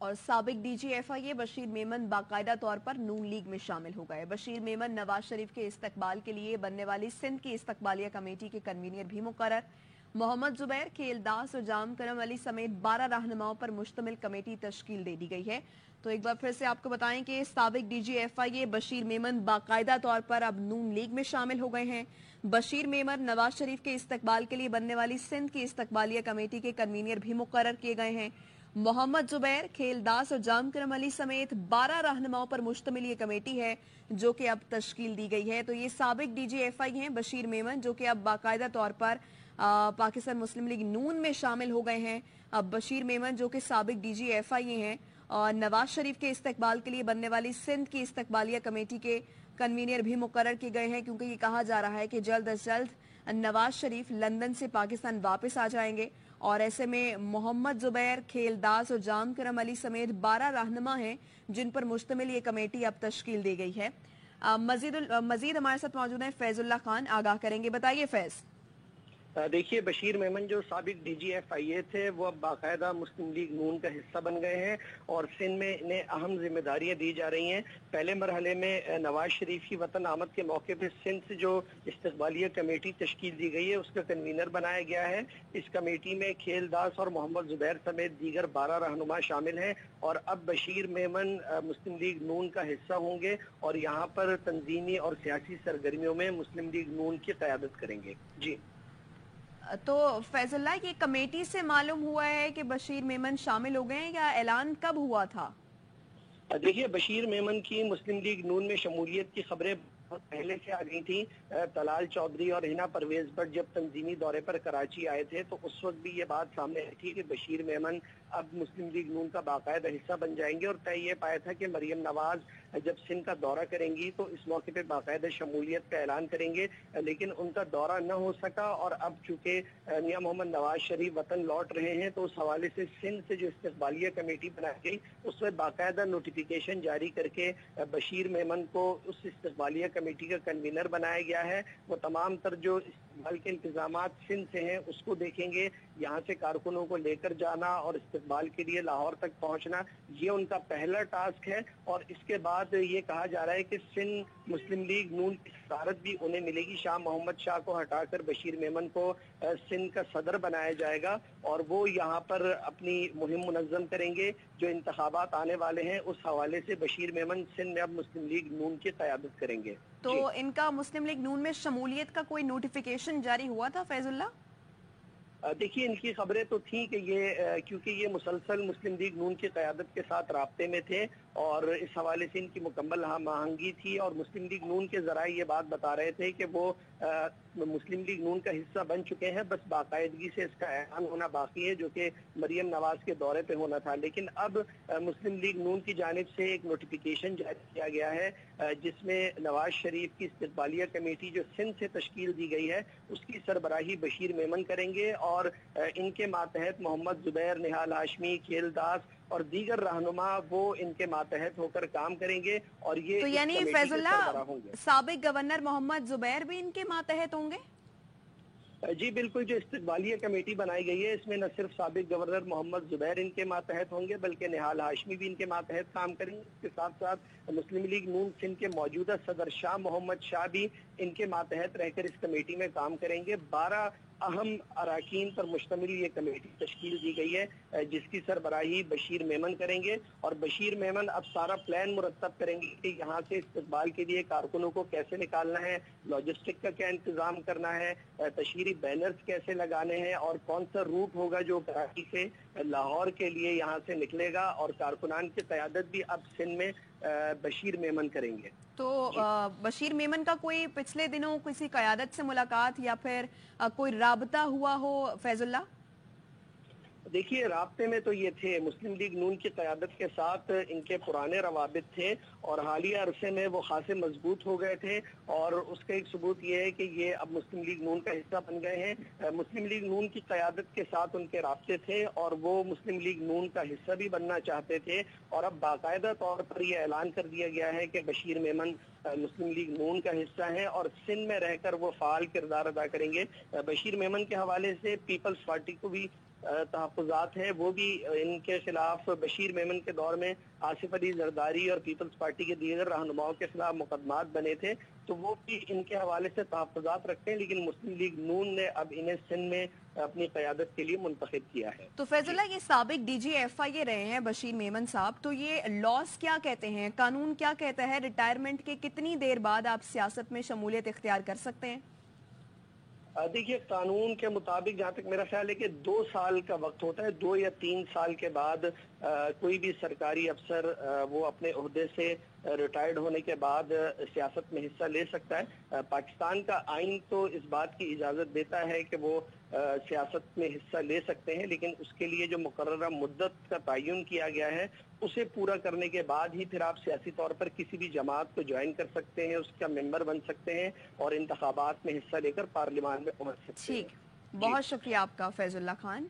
اور سابق D G FIA Bashir Memon बाकायदा तौर पर नून लीग में शामिल हो गए। बशीर मेमन नवाज शरीफ के इस्तकबाल के लिए बनने वाली सिंध की इस्तकबालिया कमेटी के कन्वीनर भी मुकर्रर। मोहम्मद जुबैर, खेलदास और जाम करम अली समेत 12 रहनुमाओं पर मुश्तमिल कमेटी तश्कील दे दी गई है। तो एक बार फिर से आपको बताएं कि साबिक D G FIA Bashir Memon बाकायदा तौर पर अब नून लीग में शामिल हो गए हैं। बशीर मेमन नवाज शरीफ के इस्तकबाल के लिए बनने वाली सिंध की इस्तकबालिया कमेटी के कन्वीनर भी मुकर्रर किए गए हैं। मोहम्मद जुबैर, खेलदास और जाम करम अली समेत 12 रहनुमाओं पर मुश्तमिल ये कमेटी है जो कि अब तश्कील दी गई है। तो ये साबिक डी जी FI हैं बशीर मेमन, जो कि अब बाकायदा तौर पर पाकिस्तान मुस्लिम लीग नून में शामिल हो गए हैं। अब बशीर मेमन जो कि साबिक डी जी FI हैं और नवाज शरीफ के इस्तकबाल के लिए बनने वाली सिंध की इस्तकबालिया कमेटी के कन्वीनर भी मुकर्रर किए गए हैं, क्योंकि ये कहा जा रहा है कि जल्द अज जल्द नवाज शरीफ लंदन से पाकिस्तान वापस आ जाएंगे और ऐसे में मोहम्मद जुबैर, खेलदास और जाम करम अली समेत 12 रहनुमा हैं जिन पर मुश्तमिल ये कमेटी अब तश्कील दी गई है। मजीद हमारे साथ मौजूद हैं फैजुल्लाह खान, आगाह करेंगे। बताइए फैज। देखिए, बशीर मेमन जो साबिक डी जी FIA थे वो अब बाकायदा मुस्लिम लीग नून का हिस्सा बन गए हैं और सिंध में इन्हें अहम जिम्मेदारियां दी जा रही हैं। पहले मरहले में नवाज शरीफ की वतन आमद के मौके पर सिंध से जो इस्तकबालिया कमेटी तश्कील दी गई है उसका कन्वीनर बनाया गया है। इस कमेटी में खेलदास और मोहम्मद जुबैर समेत दीगर 12 रहनुमा शामिल हैं और अब बशीर मेमन मुस्लिम लीग नून का हिस्सा होंगे और यहाँ पर तंजीमी और सियासी सरगर्मियों में मुस्लिम लीग नून की क़यादत करेंगे। जी, तो फैजुल्लाह, ये कमेटी से मालूम हुआ है कि बशीर मेमन शामिल हो गए हैं या ऐलान कब हुआ था? देखिए, बशीर मेमन की मुस्लिम लीग नून में शमूलियत की खबरें बहुत पहले से आ गई थी। तलाल चौधरी और हिना परवेज भट्ट जब तंजीमी दौरे पर कराची आए थे तो उस वक्त भी ये बात सामने आई थी कि बशीर मेमन अब मुस्लिम लीग नून का बाकायदा हिस्सा बन जाएंगे और तय ये पाया था कि मरियम नवाज जब सिंध का दौरा करेंगी तो इस मौके पे बाकायदा शमूलियत का ऐलान करेंगे, लेकिन उनका दौरा न हो सका और अब चूंकि मियां मोहम्मद नवाज शरीफ वतन लौट रहे हैं तो उस हवाले से सिंध से जो इस्तकबालिया कमेटी बनाई गई उसमें बाकायदा नोटिफिकेशन जारी करके बशीर मेमन को उस इस्तकबालिया कमेटी का कन्वीनर बनाया गया है। वो तमाम तर जो इस्तकबाल के इंतजामात सिंध से हैं उसको देखेंगे। यहाँ से कारकुनों को लेकर जाना और इस्तकबाल के लिए लाहौर तक पहुँचना ये उनका पहला टास्क है और इसके बाद ये कहा जा रहा है कि सिंध मुस्लिम लीग नून की सदारत भी उन्हें मिलेगी। शाह मोहम्मद शाह को हटाकर बशीर मेमन को सिंध का सदर बनाया जाएगा और वो यहाँ पर अपनी मुहिम मुनज़्ज़म करेंगे। जो इंतखाबात आने वाले हैं उस हवाले से बशीर मेमन सिंध में अब मुस्लिम लीग नून की क़यादत करेंगे। तो इनका मुस्लिम लीग नून में शमूलियत का कोई नोटिफिकेशन जारी हुआ था फैजुल्लाह? देखिए, इनकी खबरें तो थी कि ये क्योंकि ये मुसलसल मुस्लिम लीग नून की क़यादत के साथ राब्ते में थे और इस हवाले से इनकी मुकम्मल हमआहंगी थी और मुस्लिम लीग नून के ज़राए ये बात बता रहे थे कि वो मुस्लिम लीग नून का हिस्सा बन चुके हैं, बस बाकायदगी से इसका ऐलान होना बाकी है जो कि मरियम नवाज के दौरे पे होना था। लेकिन अब मुस्लिम लीग नून की जानिब से एक नोटिफिकेशन जारी किया गया है जिसमें नवाज शरीफ की इस्तकबालिया कमेटी जो सिंध से तश्कील दी गई है उसकी सरबराही बशीर मेमन करेंगे और इनके मातहत मोहम्मद जुबैर, निहाल हाशमी, खेलदास और दीगर रहनुमा वो इनके मातहत होकर काम करेंगे और ये तो यानी फैजुल्लाह, साबिक गवर्नर मोहम्मद जुबैर भी इनके मातहत होंगे? जी बिल्कुल, जो इस्तकबालिया कमेटी बनाई गई है इसमें न सिर्फ साबिक गवर्नर मोहम्मद जुबैर इनके मातहत होंगे बल्कि निहाल हाशमी भी इनके मातहत काम करेंगे। इसके साथ साथ मुस्लिम लीग नून सिंध के मौजूदा सदर शाह मोहम्मद शाह भी इनके मातहत रहकर इस कमेटी में काम करेंगे। 12 अहम अराकीन पर मुश्तमिल ये कमेटी तश्कील दी गई है जिसकी सरबराही बशीर मेमन करेंगे और बशीर मेमन अब सारा प्लान मुरतब करेंगे कि यहाँ से इस्तकबाल के लिए कारकुनों को कैसे निकालना है, लॉजिस्टिक का क्या इंतजाम करना है, तशहीरी बैनर्स कैसे लगाने हैं और कौन सा रूट होगा जो कराची से लाहौर के लिए यहाँ से निकलेगा और कारकुनान की क़यादत भी अब सिंध में बशीर मेमन करेंगे। तो बशीर मेमन का कोई पिछले दिनों किसी क़यादत से मुलाकात या फिर कोई राबता हुआ हो फैजुल्लाह? देखिए, राब्ते में तो ये थे, मुस्लिम लीग नून की क़यादत के साथ इनके पुराने रवाबित थे और हालिया अरसे में वो खासे मजबूत हो गए थे और उसका एक सबूत ये है कि ये अब मुस्लिम लीग नून का हिस्सा बन गए हैं। मुस्लिम लीग नून की क़यादत के साथ उनके राब्ते थे और वो मुस्लिम लीग नून का हिस्सा भी बनना चाहते थे और अब बाकायदा तौर पर यह ऐलान कर दिया गया है कि बशीर मेमन मुस्लिम लीग नून का हिस्सा है और सिंध में रहकर वो फाल किरदार अदा करेंगे। बशीर मेमन के हवाले से पीपल्स पार्टी को भी तहफ़्फ़ुज़ात हैं वो भी इनके खिलाफ बशीर मेमन के दौर में आसिफ अली जरदारी और पीपल्स पार्टी के दीगर रहनुमाओं के खिलाफ मुकदमात बने थे, तो वो भी इनके हवाले से तहफ़्फ़ुज़ात रखते हैं, लेकिन मुस्लिम लीग नून ने अब इन्हें सिंध में अपनी क़यादत के लिए मुंतखब किया है। तो फैजुल्लाह, ये साबिक DG FIA रहे हैं बशीर मेमन साहब, तो ये लॉस क्या कहते हैं, कानून क्या कहता है, रिटायरमेंट के कितनी देर बाद आप सियासत में शमूलियत इख्तियार कर सकते हैं? देखिए, कानून के मुताबिक जहाँ तक मेरा ख्याल है कि 2 साल का वक्त होता है, 2 या 3 साल के बाद कोई भी सरकारी अफसर वो अपने ओहदे से रिटायर्ड होने के बाद सियासत में हिस्सा ले सकता है। पाकिस्तान का आइन तो इस बात की इजाज़त देता है कि वो सियासत में हिस्सा ले सकते हैं, लेकिन उसके लिए जो मुकर्ररा मुद्दत का तयन किया गया है उसे पूरा करने के बाद ही फिर आप सियासी तौर पर किसी भी जमात को ज्वाइन कर सकते हैं, उसका मेंबर बन सकते हैं और इंतखाबात में हिस्सा लेकर पार्लियामान में पहुंच सकते हैं। ठीक, बहुत शुक्रिया आपका फैजुल्लाह खान।